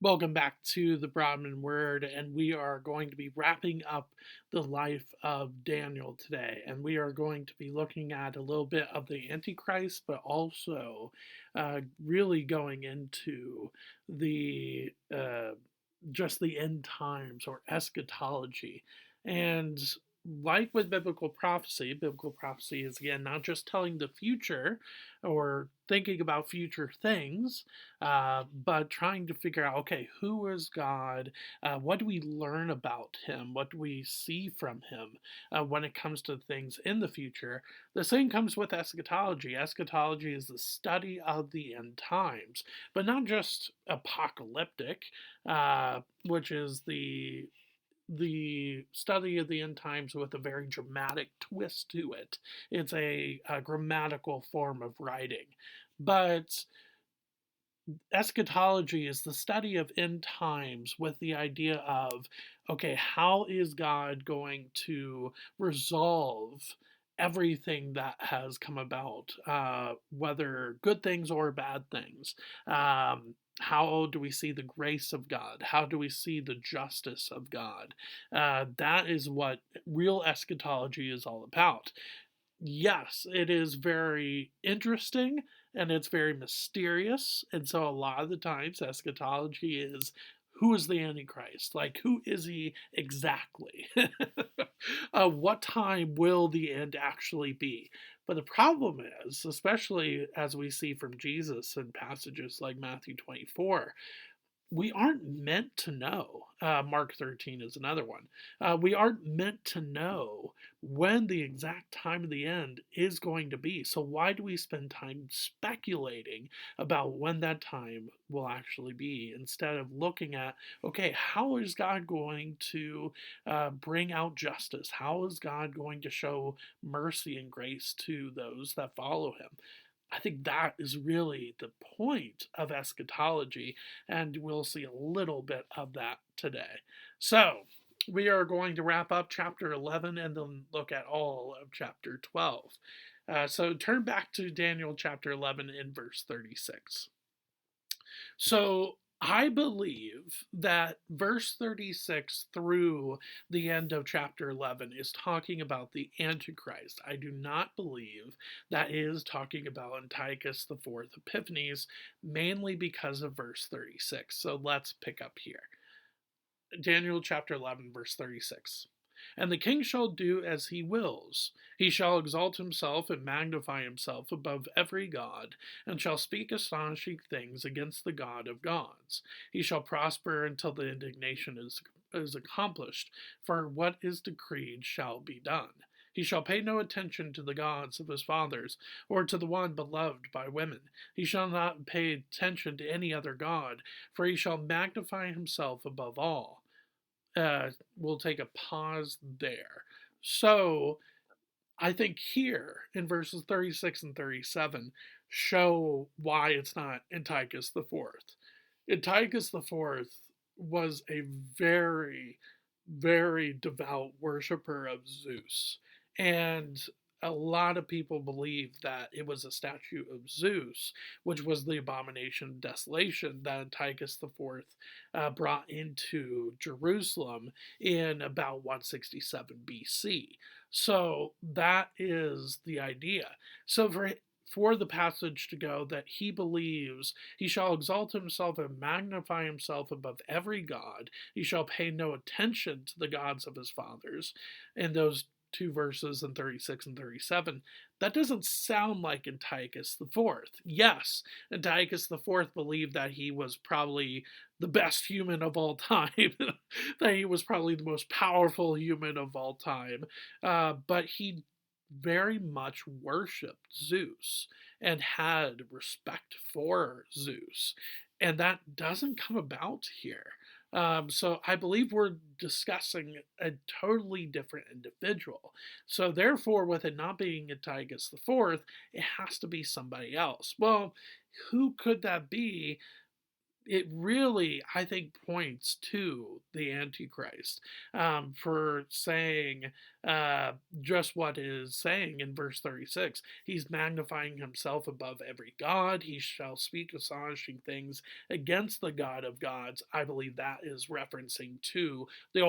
Welcome back to the Brahmin Word, and we are going to be wrapping up the life of Daniel today. And we are going to be looking at a little bit of the Antichrist, but also really going into the just the end times or eschatology. And like with biblical prophecy is again not just telling the future or thinking about future things, but trying to figure out, okay, who is God? What do we learn about him? What do we see from him when it comes to things in the future? The same comes with eschatology. Eschatology is the study of the end times, but not just apocalyptic, which is the study of the end times with a very dramatic twist to it. It's a grammatical form of writing. But eschatology is the study of end times with the idea of, okay, how is God going to resolve everything that has come about, whether good things or bad things? How do we see the grace of God? How do we see the justice of God? That is what real eschatology is all about. Yes, it is very interesting and it's very mysterious. And so a lot of the times eschatology is, who is the Antichrist? Like, who is he exactly? What time will the end actually be? But the problem is, especially as we see from Jesus in passages like Matthew 24, we aren't meant to know. Mark 13 is another one. We aren't meant to know when the exact time of the end is going to be. So, why do we spend time speculating about when that time will actually be instead of looking at, okay, how is God going to bring out justice? How is God going to show mercy and grace to those that follow him? I think that is really the point of eschatology, and we'll see a little bit of that today. So, we are going to wrap up chapter 11 and then look at all of chapter 12. So, turn back to Daniel chapter 11 in verse 36. So I believe that verse 36 through the end of chapter 11 is talking about the Antichrist. I do not believe that is talking about Antiochus the Fourth Epiphanes, mainly because of verse 36. So let's pick up here. Daniel chapter 11, verse 36. And the king shall do as he wills. He shall exalt himself and magnify himself above every god, and shall speak astonishing things against the God of gods. He shall prosper until the indignation is accomplished, for what is decreed shall be done. He shall pay no attention to the gods of his fathers, or to the one beloved by women. He shall not pay attention to any other god, for he shall magnify himself above all. We'll take a pause there. So I think here in verses 36 and 37 show why it's not Antiochus the Fourth. Antiochus the Fourth was a very, very devout worshiper of Zeus. And a lot of people believe that it was a statue of Zeus, which was the abomination of desolation that Antiochus IV brought into Jerusalem in about 167 BC. So that is the idea. So for the passage to go that he believes he shall exalt himself and magnify himself above every god, he shall pay no attention to the gods of his fathers, in those two verses in 36 and 37, that doesn't sound like Antiochus IV. Yes, Antiochus IV believed that he was probably the best human of all time, that he was probably the most powerful human of all time, but he very much worshipped Zeus and had respect for Zeus. And that doesn't come about here. So I believe we're discussing a totally different individual. So therefore, with it not being Antiochus IV, it has to be somebody else. Well, who could that be? it really, I think, points to the Antichrist, for saying uh, just what it is saying in verse 36. He's magnifying himself above every god. He shall speak astonishing things against the God of gods. I believe that is referencing to the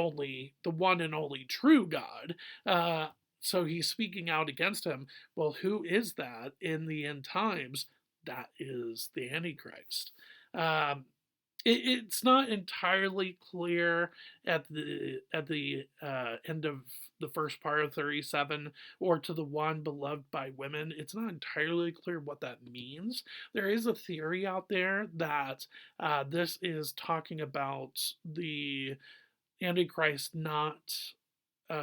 one and only true God. Uh, so he's speaking out against him. Well, who is that in the end times? That is the Antichrist. Um, it's not entirely clear at the end of the first part of 37, or to the one beloved by women. It's not entirely clear what that means. There is a theory out there that this is talking about the Antichrist not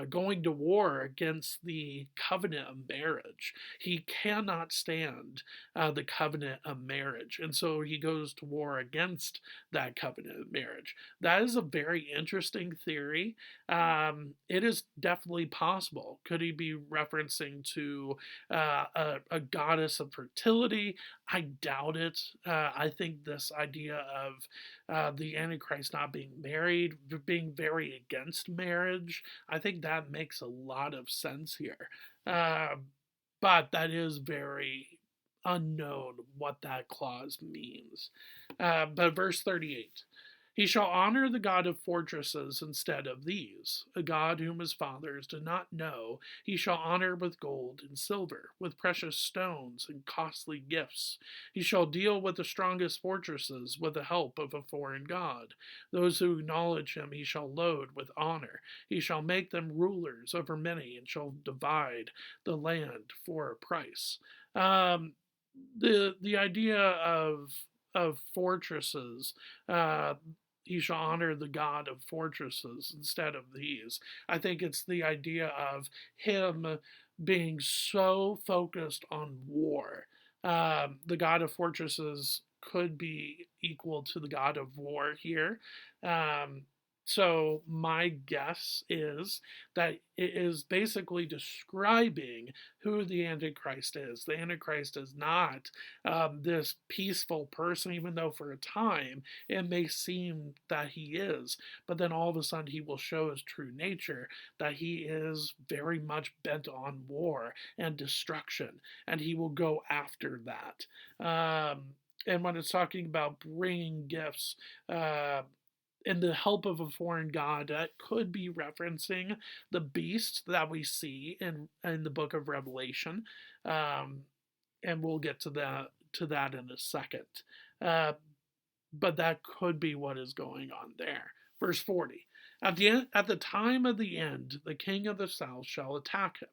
going to war against the covenant of marriage. He cannot stand the covenant of marriage. And so he goes to war against that covenant of marriage. That is a very interesting theory. It is definitely possible. Could he be referencing to a goddess of fertility? I doubt it. I think this idea of the Antichrist not being married, being very against marriage, I think that makes a lot of sense here. Uh, but that is very unknown what that clause means. But verse 38, he shall honor the God of fortresses instead of these, a God whom his fathers did not know. He shall honor with gold and silver, with precious stones and costly gifts. He shall deal with the strongest fortresses with the help of a foreign God. Those who acknowledge him he shall load with honor. He shall make them rulers over many, and shall divide the land for a price. Um, the idea of fortresses, uh, he shall honor the God of fortresses instead of these. I think it's the idea of him being so focused on war. The God of fortresses could be equal to the God of war here. Um, so my guess is that it is basically describing who the Antichrist is. The Antichrist is not this peaceful person, even though for a time it may seem that he is. But then all of a sudden he will show his true nature, that he is very much bent on war and destruction, and he will go after that. And when it's talking about bringing gifts, and the help of a foreign god, that could be referencing the beast that we see in the book of Revelation, um, and we'll get to that in a second. Uh, but that could be what is going on there. Verse 40. At the time of the end, the king of the south shall attack him,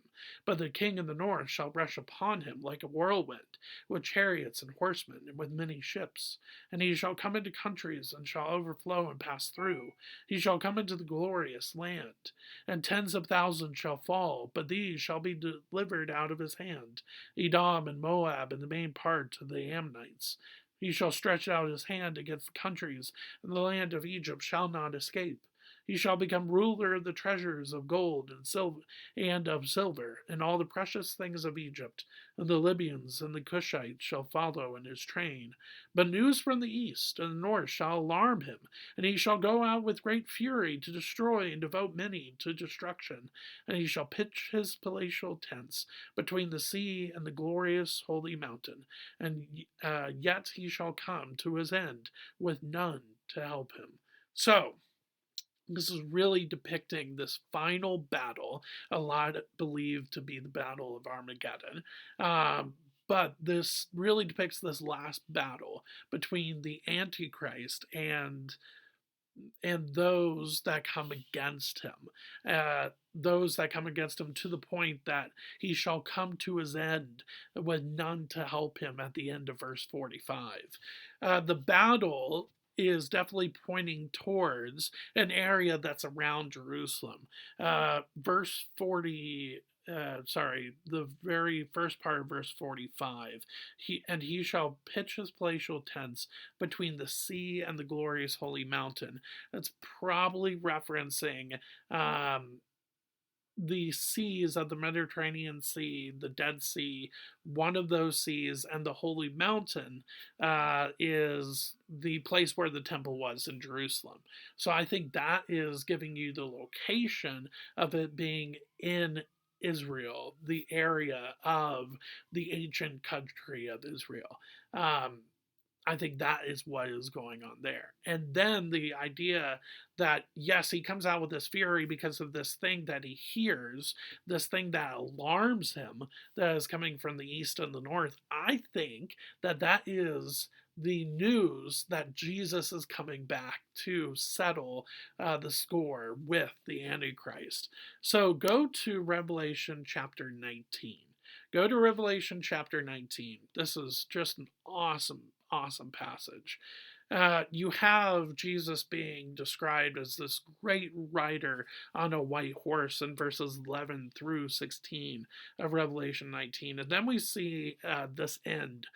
but the king of the north shall rush upon him like a whirlwind, with chariots and horsemen, and with many ships. And he shall come into countries, and shall overflow and pass through. He shall come into the glorious land, and tens of thousands shall fall, but these shall be delivered out of his hand, Edom and Moab, and the main part of the Ammonites. He shall stretch out his hand against the countries, and the land of Egypt shall not escape. He shall become ruler of the treasures of gold and of silver, and all the precious things of Egypt, and the Libyans and the Cushites shall follow in his train. But news from the east and the north shall alarm him, and he shall go out with great fury to destroy and devote many to destruction. And he shall pitch his palatial tents between the sea and the glorious holy mountain, and yet he shall come to his end with none to help him. So, this is really depicting this final battle, a lot believed to be the Battle of Armageddon. But this really depicts this last battle between the Antichrist and those that come against him. Those that come against him to the point that he shall come to his end with none to help him at the end of verse 45. The battle is definitely pointing towards an area that's around Jerusalem. Verse 40, the very first part of verse 45, he shall pitch his palatial tents between the sea and the glorious holy mountain. That's probably referencing the seas of the Mediterranean Sea, the Dead Sea, one of those seas, and the Holy Mountain is the place where the temple was in Jerusalem. So I think that is giving you the location of it being in Israel, the area of the ancient country of Israel. Um, I think that is what is going on there. And then the idea that, yes, he comes out with this fury because of this thing that he hears, this thing that alarms him that is coming from the east and the north. I think that that is the news that Jesus is coming back to settle the score with the Antichrist. So go to Revelation chapter 19. Go to Revelation chapter 19. This is just an awesome passage. You have Jesus being described as this great rider on a white horse in verses 11 through 16 of Revelation 19. And then we see this end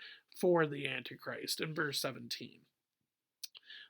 for the Antichrist in verse 17.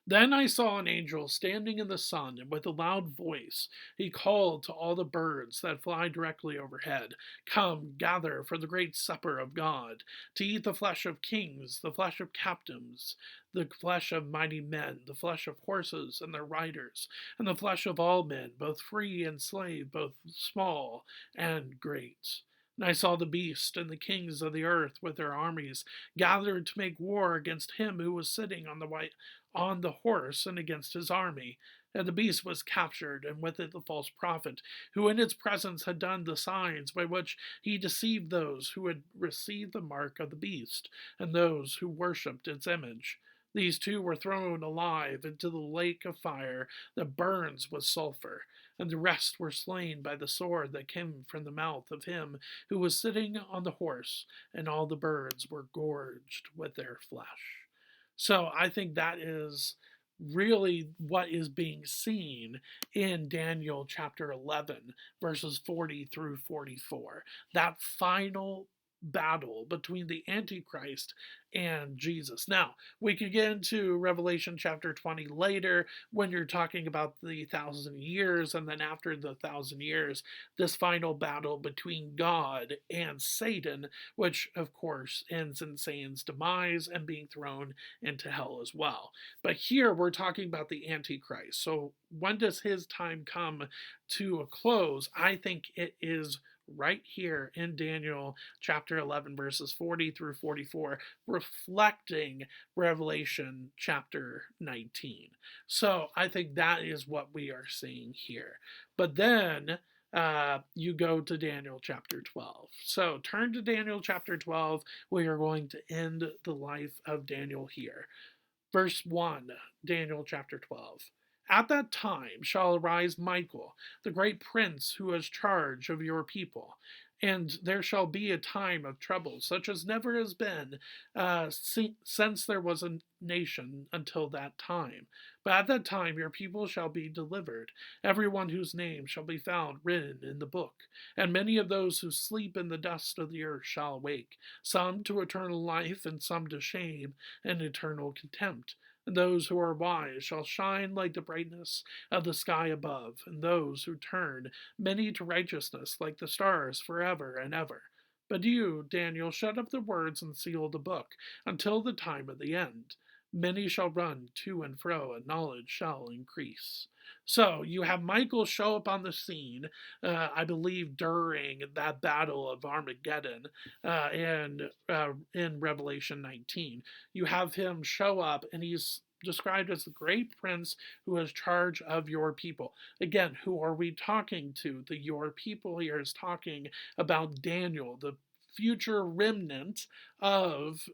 Then I saw an angel standing in the sun, and with a loud voice he called to all the birds that fly directly overhead, "Come, gather for the great supper of God, to eat the flesh of kings, the flesh of captains, the flesh of mighty men, the flesh of horses and their riders, and the flesh of all men, both free and slave, both small and great." And I saw the beast and the kings of the earth with their armies gathered to make war against him who was sitting on the horse and against his army. And the beast was captured, and with it the false prophet, who in its presence had done the signs by which he deceived those who had received the mark of the beast, and those who worshipped its image. These two were thrown alive into the lake of fire that burns with sulphur, and the rest were slain by the sword that came from the mouth of him who was sitting on the horse, and all the birds were gorged with their flesh. So I think that is really what is being seen in Daniel chapter 11, verses 40 through 44. That final battle between the Antichrist and Jesus. Now, we could get into Revelation chapter 20 later when you're talking about the 1,000 years, and then after the 1,000 years, this final battle between God and Satan, which of course ends in Satan's demise and being thrown into hell as well. But here we're talking about the Antichrist. So when does his time come to a close? I think it is right here in Daniel chapter 11, verses 40 through 44, reflecting Revelation chapter 19. So I think that is what we are seeing here. But then you go to Daniel chapter 12. So turn to Daniel chapter 12. We are going to end the life of Daniel here. Verse 1, Daniel chapter 12. At that time shall arise Michael, the great prince who has charge of your people. And there shall be a time of trouble, such as never has been since there was a nation until that time. But at that time your people shall be delivered, everyone whose name shall be found written in the book. And many of those who sleep in the dust of the earth shall awake, some to eternal life, and some to shame and eternal contempt. And those who are wise shall shine like the brightness of the sky above, and those who turn many to righteousness like the stars forever and ever. But you, Daniel, shut up the words and seal the book until the time of the end. Many shall run to and fro, and knowledge shall increase. So you have Michael show up on the scene, I believe, during that battle of Armageddon in Revelation 19. You have him show up, and he's described as the great prince who has charge of your people. Again, who are we talking to? The your people here is talking about Daniel, the future remnant of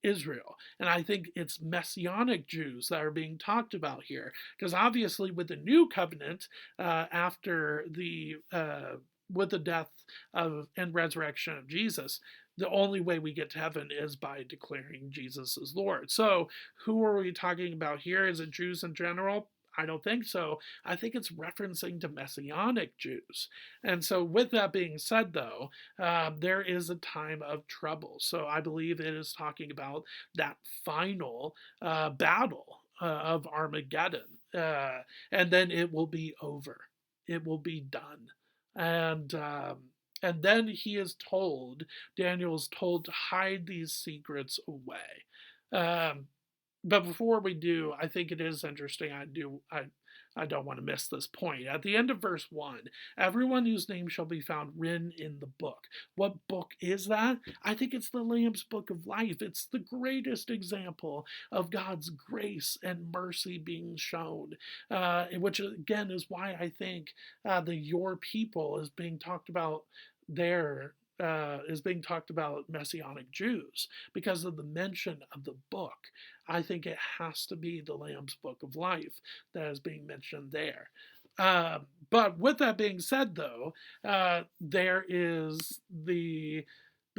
Israel. And I think it's Messianic Jews that are being talked about here. Because obviously, with the new covenant, after the with the death of and resurrection of Jesus, the only way we get to heaven is by declaring Jesus as Lord. So, who are we talking about here? Is it Jews in general? I don't think so. I think it's referencing to Messianic Jews. And so, with that being said, though, there is a time of trouble. So, I believe it is talking about that final battle of Armageddon. And then it will be over, it will be done. and um, and then Daniel is told to hide these secrets away. Um, but before we do, I think it is interesting. I don't want to miss this point. At the end of verse 1, everyone whose name shall be found written in the book. What book is that? I think it's the Lamb's Book of Life. It's the greatest example of God's grace and mercy being shown, which again is why I think the your people is being talked about there. Is being talked about Messianic Jews because of the mention of the book. I think it has to be the Lamb's Book of Life that is being mentioned there. But with that being said, though, there is the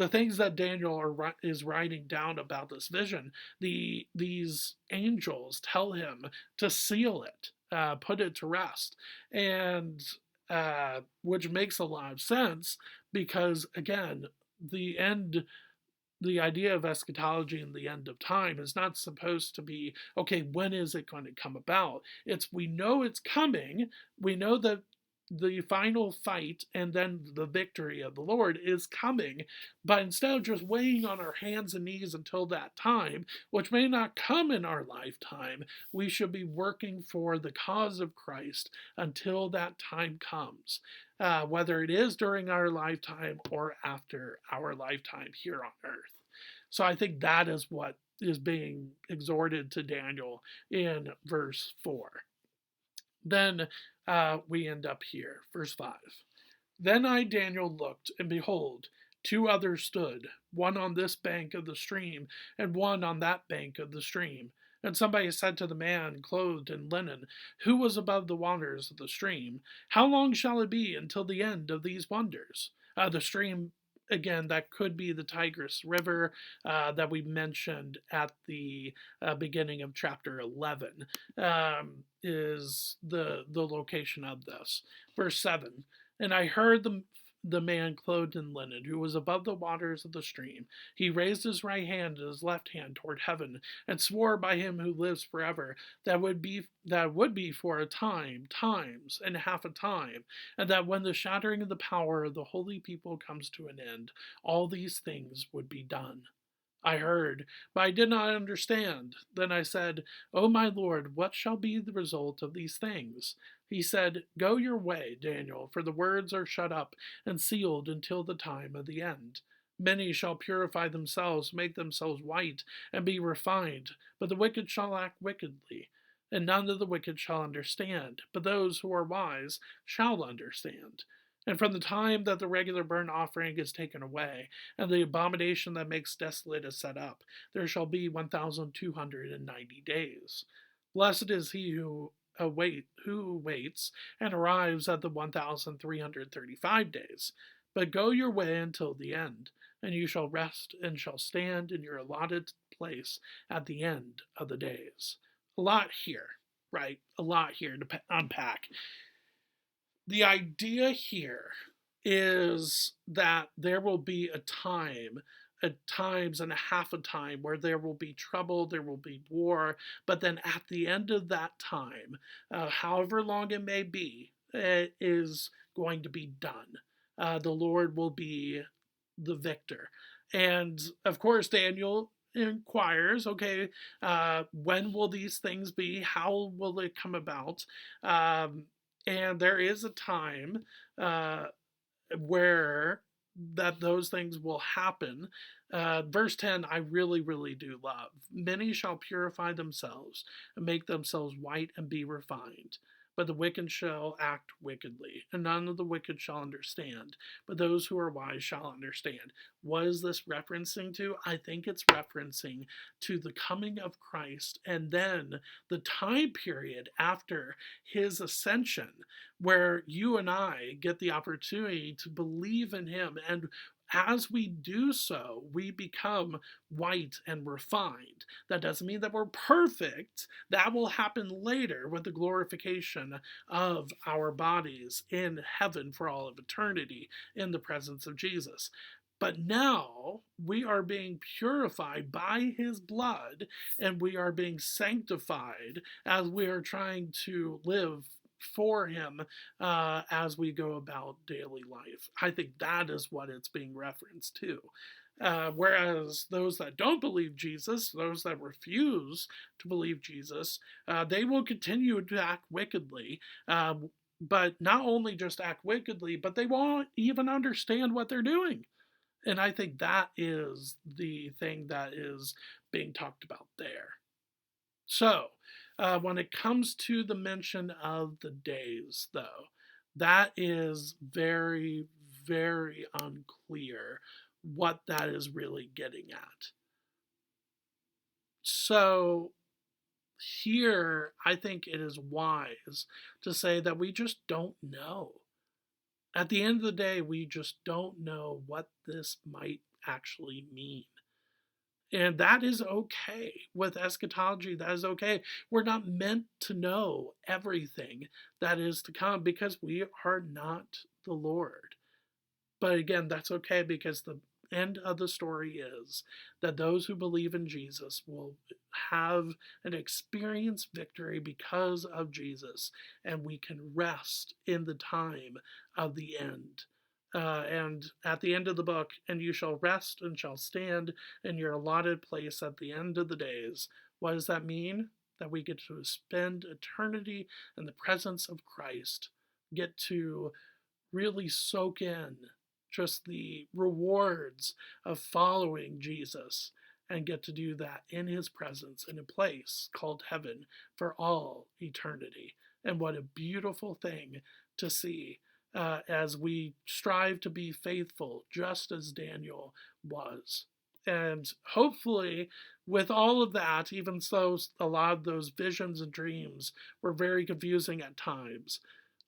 things that is writing down about this vision. These angels tell him to seal it, put it to rest, and which makes a lot of sense because again, the end the idea of eschatology and the end of time is not supposed to be, okay, when is it going to come about? It's we know it's coming, we know that the final fight and then the victory of the Lord is coming, but instead of just waiting on our hands and knees until that time, which may not come in our lifetime, we should be working for the cause of Christ until that time comes, whether it is during our lifetime or after our lifetime here on earth. So I think that is what is being exhorted to Daniel in verse 4. Then we end up here, verse 5. Then I, Daniel, looked, and behold, two others stood, one on this bank of the stream, and one on that bank of the stream. And somebody said to the man clothed in linen, who was above the waters of the stream, how long shall it be until the end of these wonders? The stream, again, that could be the Tigris River that we mentioned at the beginning of chapter 11, is the location of this. Verse 7. And I heard the man clothed in linen, who was above the waters of the stream. He raised his right hand and his left hand toward heaven, and swore by him who lives forever, that would be for a time, times, and half a time, and that when the shattering of the power of the holy people comes to an end, all these things would be done. I heard, but I did not understand. Then I said, O my Lord, what shall be the result of these things? He said, Go your way, Daniel, for the words are shut up and sealed until the time of the end. Many shall purify themselves, make themselves white, and be refined, but the wicked shall act wickedly. And none of the wicked shall understand, but those who are wise shall understand. And from the time that the regular burnt offering is taken away, and the abomination that makes desolate is set up, there shall be 1,290 days. Blessed is he who waits and arrives at the 1,335 days. But go your way until the end, and you shall rest and shall stand in your allotted place at the end of the days. A lot here, right? A lot here to unpack. The idea here is that there will be a time, at times and a half a time, where there will be trouble, there will be war, but then at the end of that time, however long it may be, it is going to be done. The Lord will be the victor. And of course, Daniel inquires, okay, when will these things be? How will it come about? And there is a time uh, where that those things will happen. Verse 10, I really, really do love. Many shall purify themselves and make themselves white and be refined. But the wicked shall act wickedly, and none of the wicked shall understand, but those who are wise shall understand. What is this referencing to? I think it's referencing to the coming of Christ and then the time period after his ascension, where you and I get the opportunity to believe in him. And as we do so, we become white and refined. That doesn't mean that we're perfect. That will happen later with the glorification of our bodies in heaven for all of eternity in the presence of Jesus. But now we are being purified by his blood, and we are being sanctified as we are trying to live for him as we go about daily life. I think that is what it's being referenced to. Whereas those that don't believe Jesus, those that refuse to believe Jesus, they will continue to act wickedly. But not only just act wickedly, but they won't even understand what they're doing. And I think that is the thing that is being talked about there. So, when it comes to the mention of the days, though, that is very, very unclear what that is really getting at. So, here, I think it is wise to say that we just don't know. At the end of the day, we just don't know what this might actually mean. And that is okay with eschatology. That is okay. We're not meant to know everything that is to come because we are not the Lord. But again, that's okay because the end of the story is that those who believe in Jesus will have and experience victory because of Jesus, and we can rest in the time of the end. And at the end of the book, and you shall rest and shall stand in your allotted place at the end of the days. What does that mean? That we get to spend eternity in the presence of Christ, get to really soak in just the rewards of following Jesus and get to do that in his presence in a place called heaven for all eternity. And what a beautiful thing to see as we strive to be faithful, just as Daniel was. And hopefully, with all of that, even though a lot of those visions and dreams were very confusing at times,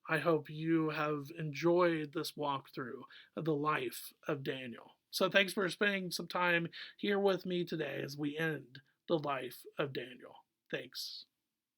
I hope you have enjoyed this walkthrough of the life of Daniel. So thanks for spending some time here with me today as we end the life of Daniel. Thanks.